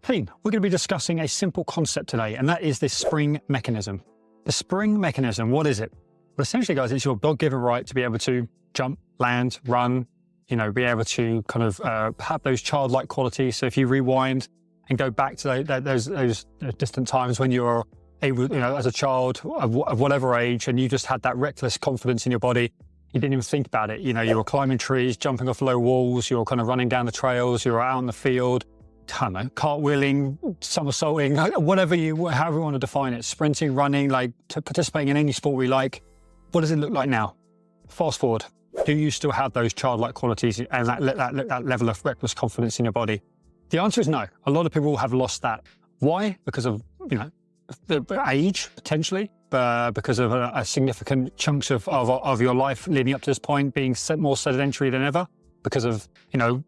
Hey, we're going to be discussing a simple concept today, and that is the spring mechanism. The spring mechanism, what is it? Well, essentially, guys, it's your God-given right to be able to jump, land, run, be able to kind of have those childlike qualities. So if you rewind and go back to those distant times when you were able, as a child of whatever age, and you just had that reckless confidence in your body, you didn't even think about it. You were climbing trees, jumping off low walls, you were kind of running down the trails, you were out in the field, I don't know, cartwheeling, somersaulting, however you want to define it, sprinting, running, participating in any sport we like. What does it look like now? Fast forward. Do you still have those childlike qualities and that level of reckless confidence in your body? The answer is no. A lot of people have lost that. Why? Because of, the age, potentially, because of a significant chunks of your life leading up to this point being more sedentary than ever. Because of,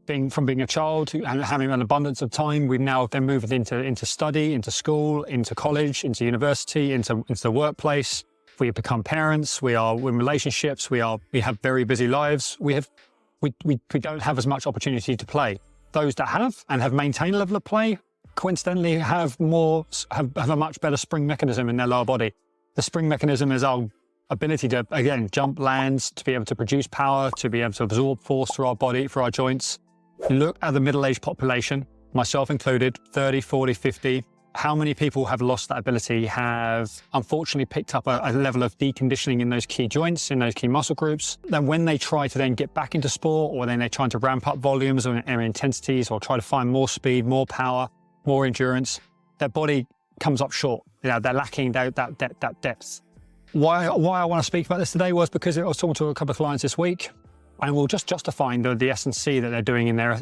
being a child and having an abundance of time, we've now then moved into study, into school, into college, into university, into the workplace. We have become parents. We are in relationships. We have very busy lives. We don't have as much opportunity to play. Those that have maintained a level of play, coincidentally, have a much better spring mechanism in their lower body. The spring mechanism is our ability to, again, jump, land, to be able to produce power, to be able to absorb force through our body, through our joints. Look at the middle-aged population, myself included, 30, 40, 50. How many people have lost that ability, have unfortunately picked up a level of deconditioning in those key joints, in those key muscle groups. Then when they try to then get back into sport, or then they're trying to ramp up volumes or intensities, or try to find more speed, more power, more endurance, their body comes up short. They're lacking that depth. Why I want to speak about this today was because I was talking to a couple of clients this week, and we'll just justifying the S&C that they're doing in their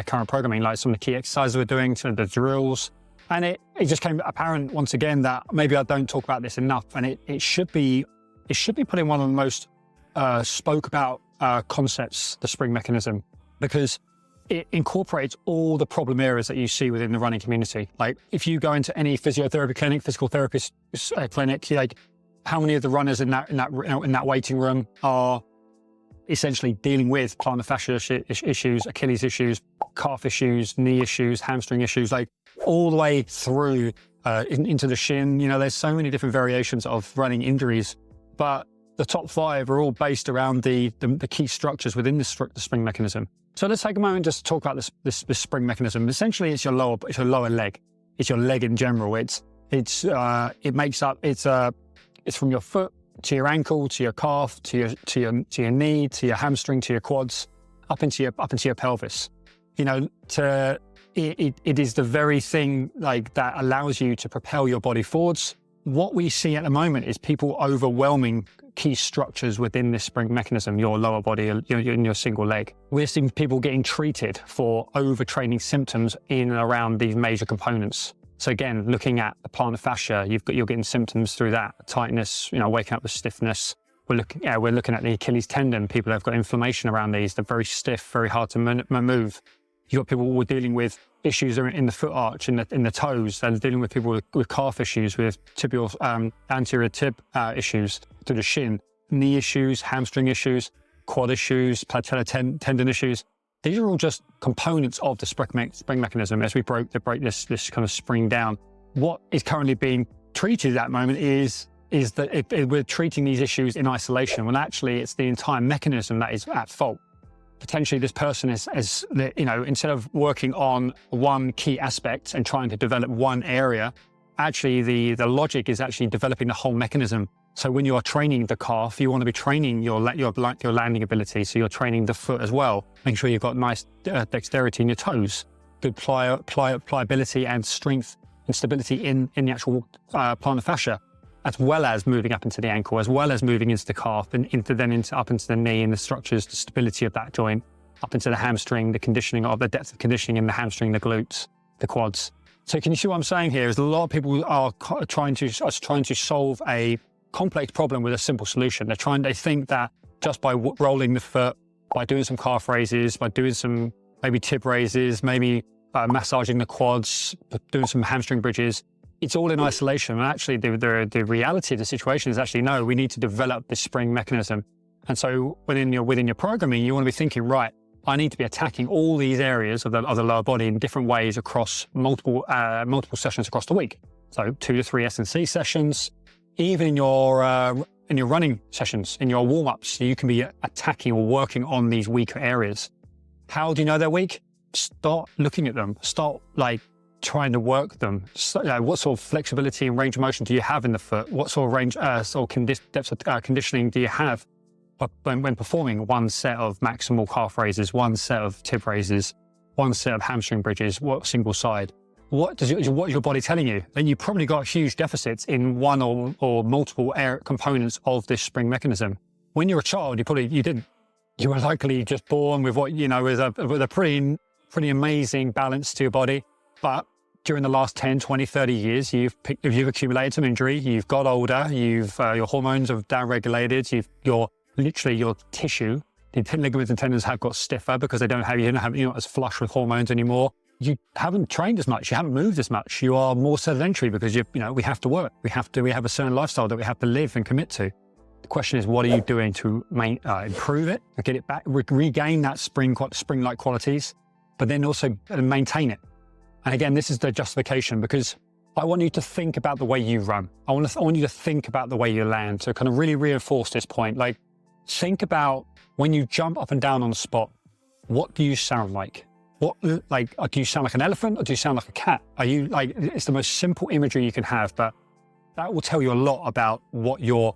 current programming, like some of the key exercises we're doing, some of the drills. And it just came apparent once again that maybe I don't talk about this enough, and it should be put in one of the most spoke about concepts, the spring mechanism, because it incorporates all the problem areas that you see within the running community. Like if you go into any physiotherapy clinic, physical therapist clinic, how many of the runners in that waiting room are essentially dealing with plantar fascia issues, Achilles issues, calf issues, knee issues, hamstring issues, all the way through into the shin. There's so many different variations of running injuries, but the top 5 are all based around the key structures within the spring mechanism. So let's take a moment just to talk about this spring mechanism. Essentially, it's your lower leg. It's your leg in general. It's from your foot to your ankle, to your calf, to your knee, to your hamstring, to your quads, up into your pelvis. It is the very thing that allows you to propel your body forwards. What we see at the moment is people overwhelming key structures within this spring mechanism, your lower body, in your single leg. We're seeing people getting treated for overtraining symptoms in and around these major components. So again, looking at the plantar fascia, you're getting symptoms through that, tightness, waking up with stiffness. We're looking at the Achilles tendon. People have got inflammation around these. They're very stiff, very hard to move. You've got people who are dealing with issues in the foot arch, in the toes. They're dealing with people with calf issues, with tibial, anterior tib issues to the shin, knee issues, hamstring issues, quad issues, patellar tendon issues. These are all just components of the spring mechanism as we break this kind of spring down. What is currently being treated at that moment is that we're treating these issues in isolation, when actually it's the entire mechanism that is at fault. Potentially this person is instead of working on one key aspect and trying to develop one area, actually the logic is actually developing the whole mechanism. So when you are training the calf, you want to be training your landing ability. So you're training the foot as well. Make sure you've got nice dexterity in your toes, good pliability and strength and stability in the actual plantar fascia, as well as moving up into the ankle, as well as moving into the calf and up into the knee and the structures, the stability of that joint, up into the hamstring, the depth of conditioning in the hamstring, the glutes, the quads. So can you see what I'm saying here? Is a lot of people are trying to solve a complex problem with a simple solution. They think that just by rolling the foot, by doing some calf raises, by doing some maybe tib raises, maybe massaging the quads, doing some hamstring bridges, it's all in isolation. And actually the reality of the situation is actually, no, we need to develop this spring mechanism. And so within your programming, you want to be thinking, right, I need to be attacking all these areas of the lower body in different ways across multiple sessions across the week. So 2 to 3 S&C sessions, even in your running sessions, in your warm-ups, you can be attacking or working on these weaker areas. How do you know they're weak? Start looking at them. Start trying to work them. So, what sort of flexibility and range of motion do you have in the foot? What sort of depth of conditioning do you have when performing one set of maximal calf raises, one set of tib raises, one set of hamstring bridges, what single side? What is your body telling you? Then you probably got huge deficits in one or multiple components of this spring mechanism. When you're a child, you didn't. You were likely just born with with a pretty amazing balance to your body. But during the last 10, 20, 30 years, you've accumulated some injury, you've got older, your hormones have downregulated, your tissue, the ligaments and tendons have got stiffer because you're not as flush with hormones anymore. You haven't trained as much, you haven't moved as much, you are more sedentary because we have to work, we have a certain lifestyle that we have to live and commit to. The question is, what are you doing to improve it, get it back, regain that spring-like qualities, but then also maintain it? And again, this is the justification, because I want you to think about the way you run. I want you to think about the way you land, to kind of really reinforce this point. Think about when you jump up and down on the spot, what do you sound like? Do you sound like an elephant or do you sound like a cat? It's the most simple imagery you can have, but that will tell you a lot about what your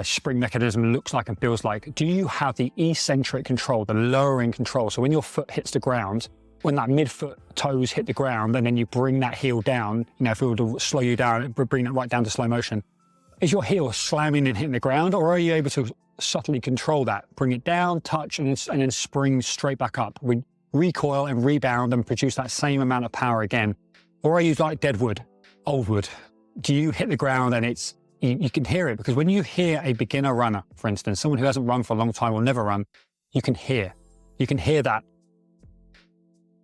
spring mechanism looks like and feels like. Do you have the eccentric control, the lowering control? So when your foot hits the ground, when that midfoot toes hit the ground, and then you bring that heel down, if we were to slow you down, bring it right down to slow motion, is your heel slamming and hitting the ground, or are you able to subtly control that? Bring it down, touch, and then spring straight back up. Recoil and rebound and produce that same amount of power again. Or are you like dead wood, old wood? Do you hit the ground and you can hear it? Because when you hear a beginner runner, for instance, someone who hasn't run for a long time or never run, you can hear that,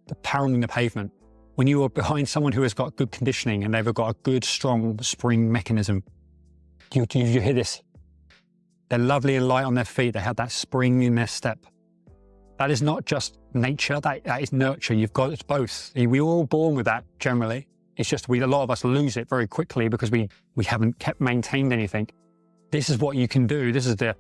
the pounding the pavement. When you are behind someone who has got good conditioning and they've got a good, strong spring mechanism, you hear this. They're lovely and light on their feet. They have that spring in their step. That is not just nature, that is nurture. It's both. We're all born with that generally. It's just a lot of us lose it very quickly because we haven't maintained anything. This is what you can do. This is the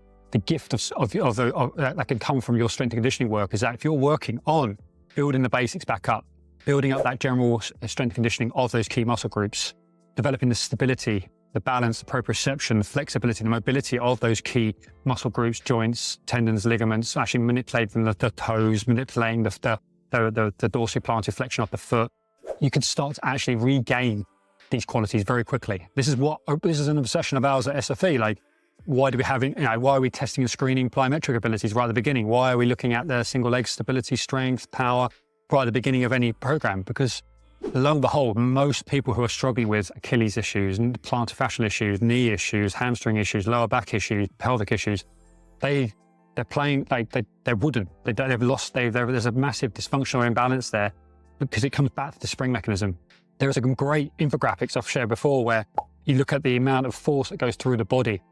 gift that can come from your strength and conditioning work, is that if you're working on building the basics back up, building up that general strength and conditioning of those key muscle groups, developing the stability, the balance, the proprioception, the flexibility, the mobility of those key muscle groups, joints, tendons, ligaments, actually manipulating the toes, manipulating the dorsiplantar flexion of the foot, you can start to actually regain these qualities very quickly. This is an obsession of ours at SFE. Why are we testing and screening plyometric abilities right at the beginning? Why are we looking at the single leg stability, strength, power right at the beginning of any program? Because lo and behold, most people who are struggling with Achilles issues, plantar fascial issues, knee issues, hamstring issues, lower back issues, pelvic issues, they're playing they're wooden. There's a massive dysfunctional imbalance there because it comes back to the spring mechanism. There is a great infographics I've shared before where you look at the amount of force that goes through the body,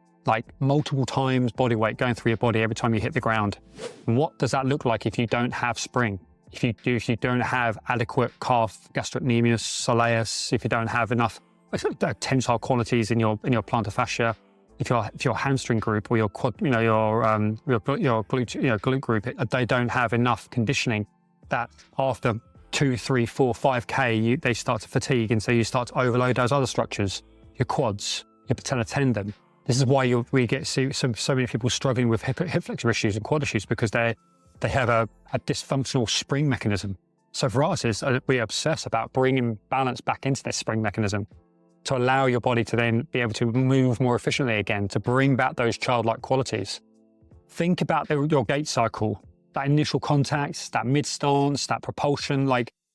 multiple times body weight going through your body every time you hit the ground. And what does that look like if you don't have spring? If you don't have adequate calf gastrocnemius, soleus, if you don't have enough tensile qualities in your plantar fascia, if your hamstring group or your quad, your glute group, they don't have enough conditioning, that after 2, 3, 4, 5K, they start to fatigue, and so you start to overload those other structures, your quads, your patellar tendon. This is why we get so many people struggling with hip flexor issues and quad issues, because they have a dysfunctional spring mechanism. So for us, we obsess about bringing balance back into this spring mechanism to allow your body to then be able to move more efficiently again, to bring back those childlike qualities. Think about your gait cycle, that initial contact, that mid stance, that propulsion.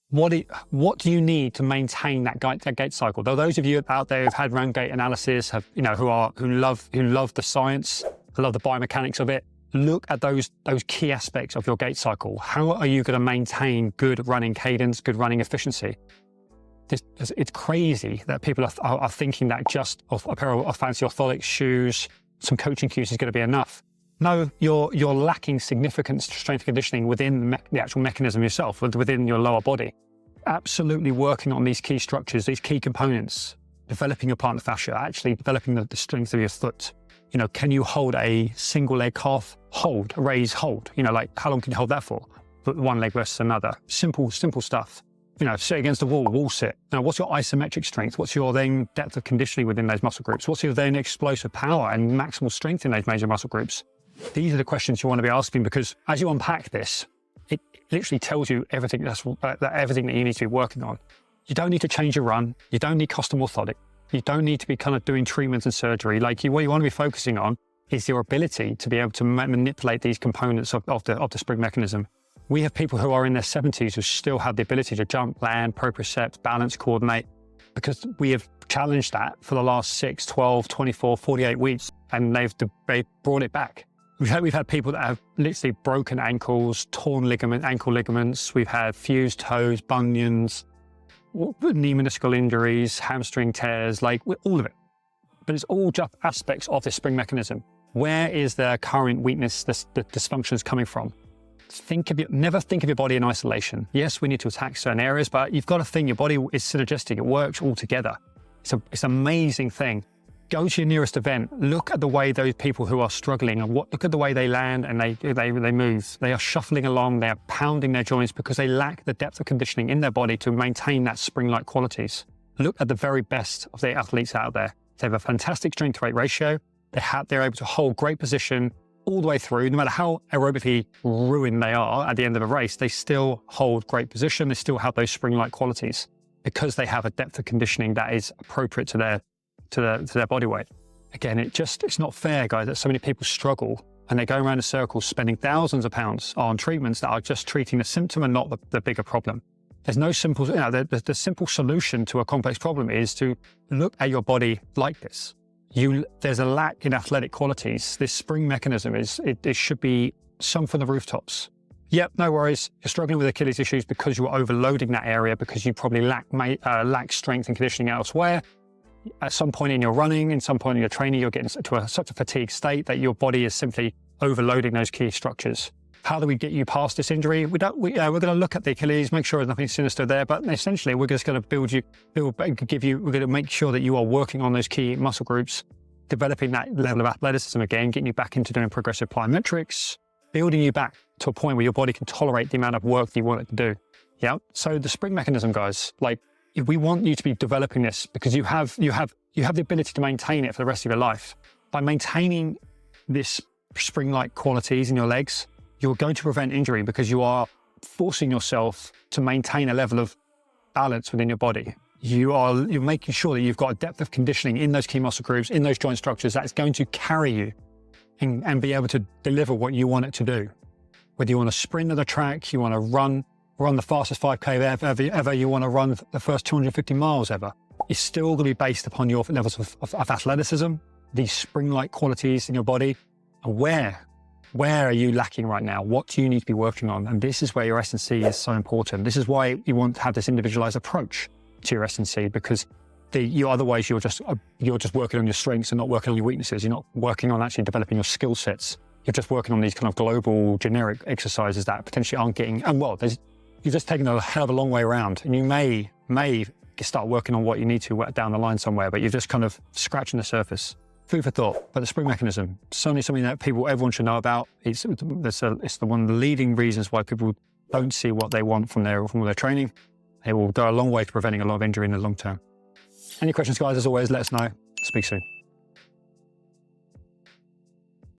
What do you need to maintain that gait cycle? Though those of you out there who've had run gait analysis, who love the science, who love the biomechanics of it, look at those key aspects of your gait cycle. How are you going to maintain good running cadence, good running efficiency? It's crazy that people are thinking that just a pair of fancy orthotics shoes, some coaching cues is going to be enough. No, you're lacking significant strength and conditioning within the actual mechanism yourself, within your lower body. Absolutely working on these key structures, these key components, developing your plantar fascia, actually developing the strength of your foot. You know, can you hold a single leg calf hold, a raise hold? You know, like how long can you hold that for? One leg versus another. Simple stuff. You know, sit against the wall sit. Now, what's your isometric strength? What's your then depth of conditioning within those muscle groups? What's your then explosive power and maximal strength in those major muscle groups? These are the questions you want to be asking, because as you unpack this, it literally tells you everything everything that you need to be working on. You don't need to change your run. You don't need custom orthotic. You don't need to be kind of doing treatments and surgery. Like what you want to be focusing on is your ability to be able to manipulate these components of the spring mechanism. We have people who are in their 70s who still have the ability to jump, land, propriocept, balance, coordinate, because we have challenged that for the last 6, 12, 24, 48 weeks, and they've brought it back. We've had people that have literally broken ankles, torn ankle ligaments. We've had fused toes, bunions, knee meniscal injuries, hamstring tears, like all of it. But it's all just aspects of this spring mechanism. Where is the current weakness, the dysfunctions coming from? Never think of your body in isolation. Yes, we need to attack certain areas, but you've got to think your body is synergistic. It works all together. It's an amazing thing. Go to your nearest event. Look at the way those people who are struggling look at the way they land and they move. They are shuffling along. They are pounding their joints because they lack the depth of conditioning in their body to maintain that spring-like qualities. Look at the very best of the athletes out there. They have a fantastic strength-to-weight ratio. They're able to hold great position all the way through. No matter how aerobically ruined they are at the end of a race, they still hold great position. They still have those spring-like qualities because they have a depth of conditioning that is appropriate to their body weight. Again, it's not fair, guys, that so many people struggle and they go around in circles spending thousands of pounds on treatments that are just treating the symptom and not the bigger problem. There's no simple, the simple solution to a complex problem is to look at your body like this. There's a lack in athletic qualities. This spring mechanism it should be sung from the rooftops. Yep, no worries. You're struggling with Achilles issues because you're overloading that area because you probably lack strength and conditioning elsewhere. At some point in your running, in some point in your training, you're getting to such a fatigue state that your body is simply overloading those key structures. How do we get you past this injury? We're going to look at the Achilles, make sure there's nothing sinister there, but essentially we're just going to we're going to make sure that you are working on those key muscle groups, developing that level of athleticism again, getting you back into doing progressive plyometrics, building you back to a point where your body can tolerate the amount of work that you want it to do. Yeah. So the spring mechanism, guys, like we want you to be developing this because you have the ability to maintain it for the rest of your life. By maintaining this spring-like qualities in your legs, you're going to prevent injury because you are forcing yourself to maintain a level of balance within your body. You're making sure that you've got a depth of conditioning in those key muscle groups, in those joint structures that's going to carry you and be able to deliver what you want it to do. Whether you want to sprint at the track, you want to run the fastest 5K ever, you want to run the first 250 miles ever, it's still going to be based upon your levels of athleticism, these spring-like qualities in your body. And where are you lacking right now? What do you need to be working on? And this is where your S&C is so important. This is why you want to have this individualized approach to your S&C, because otherwise you're just working on your strengths and not working on your weaknesses. You're not working on actually developing your skill sets. You're just working on these kind of global generic exercises that potentially aren't getting, you're just taking a hell of a long way around, and you may start working on what you need to down the line somewhere, but you're just kind of scratching the surface. Food for thought. But the spring mechanism, certainly something that everyone should know about. It's one of the leading reasons why people don't see what they want from their training. It will go a long way to preventing a lot of injury in the long term. Any questions, guys? As always, let us know. Speak soon.